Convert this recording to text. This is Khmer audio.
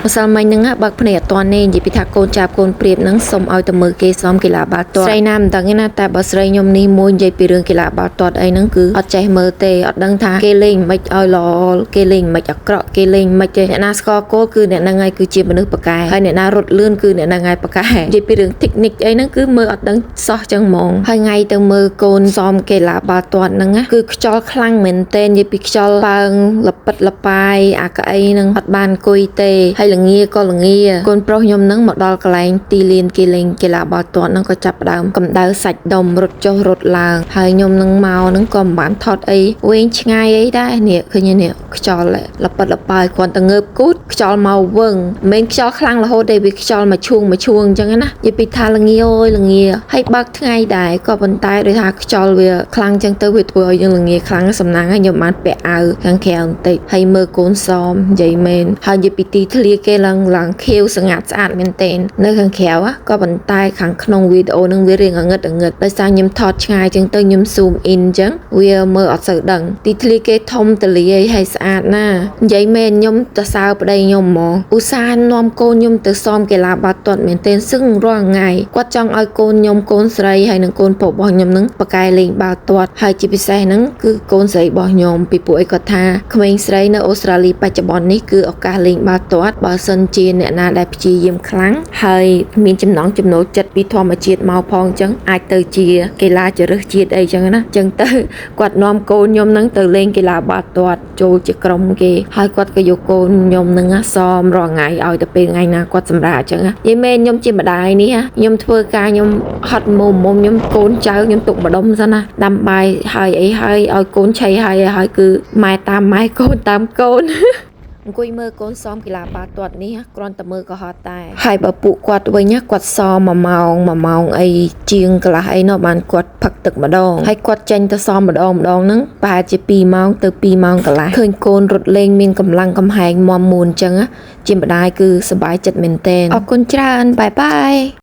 ម្សិលមិញហ្នឹងបើកភ្នែកអត់ទាន់ទេនិយាយពីថាកូនចាប់កូនព្រៀបហ្នឹងសុំឲ្យទៅមើលគេសមកីឡាបាល់ទាត់ស្រីណាមិនដឹងទេណាតែបើស្រីខ្ញុំនេះមួយនិយាយពីរឿងកីឡាបាល់ទាត់អីហ្នឹងគឺអត់ចេះមើលទេអត់ដឹងថាគេលេងមិនឲ្យល្អគេលេងមិនអាក្រក់គេលេងមិនទេអ្នកណាស្គាល់គោលគឺអ្នកហ្នឹងហើយគឺជាមនុស្សប៉កែហើយអ្នកណារត់លឿនគឺអ្នកហ្នឹងហើយប៉កែនិយាយពីរឿង technique អីហ្នឹងគឺមើលអត់ដឹងសោះចឹងហ្មងហើយថ្ងៃទៅមើលកូនសមកីឡាបាល់ទាត់ហ្នឹងគឺខ្យល់ខ្លាំងមែនទែននិយាយពីខ្យល់ប៉ើងលពិតលប៉ាយអាកៅអីហ្នឹងអត់បានអង្គុយទេហើយល្ងាក៏ល្ងាកូនប្រុសខ្ញុំហ្នឹងមកដល់កន្លែងទីលានគេលេងកីឡាបាល់ទាត់ហ្នឹងក៏ចាប់ផ្ដើមកម្ដៅសាច់ដុំរត់ចុះរត់ឡើងហើយខ្ញុំនឹងមកហ្នឹងក៏មិនបានថតអីវែងឆ្ងាយអីដែរនេះឃើញនេះខ្យល់លពិតលប៉ាយគ្រាន់តែងើបគូតខ្យល់មកវឹងមិនខ្យល់ខ្លាំងរហូតទេវាខ្យល់មកឈួងអញ្ចឹងណានិយាយពីថាល្ងាអើយល្ងាហើយបើកថ្ងៃដែរក៏ប៉ុន្តែដោយថាខ្យល់វាខ្លាំងអញ្ចឹងទៅវាធ្វើឲ្យយើងល្ងាខ្លាំងសំណាងហើយខ្ញុំបានពាក់អាវខាងក្រៅបន្តិចហើយមើលកូនសមនិយាយមែនហើយនិយាយពីទីធ្លាគេឡើងខៀវស្ងាត់ស្អាតមែនទែននៅខាងក្រៅក៏ប៉ុន្តែខាងក្នុងវីដេអូនឹងវារៀងងឹតដោយសារខ្ញុំថតឆ្ងាយអញ្ចឹងទៅខ្ញុំ zoom in អញ្ចឹងវាមើលអត់សូវដឹងទីធ្លាគេធំទលាយហើយស្អាតណានិយាយមែនខ្ញុំទៅសើប្តីខ្ញុំហ្មងឧស្សាហ៍នាំកូនខ្ញុំទៅសមកីឡាបាល់ទាត់មែនទែនសឹងរាល់ថ្ងៃគាត់ចង់ឲ្យកូនខ្ញុំកូនស្រីហើយនិងកូនប្រុសរបស់ខ្ញុំនឹងប៉កែលេងបាល់ទាត់ហើយជាពិសេសហ្នឹងគឺកូនស្រីរបស់ខ្ញុំពីពួកអីគាត់ថាក្មេងស្រីនៅអូស្ត្រាលីបច្ចុប្បន្ននេះគឺឱកាសលេងបាល់ទាត់បើសិនជាអ្នកណាដែលព្យាយាមខ្លាំងហើយមានចំណង់ចំណូលចិត្តពីធម្មជាតិមកផងអញ្ចឹងអាចទៅជាកីឡាចរិះជាតិអីចឹងណាអញ្ចឹងទៅគាត់នាំកូនខ្ញុំហ្នឹងទៅលេងកីឡាបាល់ទាត់ចូលជាក្រុមគេហើយគាត់ក៏យកកូនខ្ញុំហ្នឹងសមរាល់ថ្ងៃឲ្យទៅពេលថ្ងៃណាគាត់សម្រាប់អញ្ចឹងនិយាយមែនខ្ញុំជាម្ដាយនេះខ្ញុំធ្វើការខ្ញុំហត់មុំខ្ញុំកូនចៅខ្ញុំទុកម្ដុំសិនណាដាំបាយហើយអីហើយឲ្យកូនឆៃហើយគឺម៉ែតាមម៉ែកូនតាមកូនអង្គុយមើលកូនសមកីឡាបាល់ទាត់នេះគ្រាន់តែមើលក៏ហត់តែហើយបើពួកគាត់វិញគាត់សម1ម៉ោងអីជាងកន្លះអីនោះបានគាត់ផឹកទឹកម្ដងហើយគាត់ចេញទៅសមម្ដងហ្នឹងប្រហែលជា2ម៉ោងទៅ2ម៉ោងកន្លះឃើញកូនរត់លេងមានកម្លាំងកំហែងមាំមួនអញ្ចឹងជាម្ដាយគឺសប្បាយចិត្តមែនទែនអរគុណច្រើនបាយ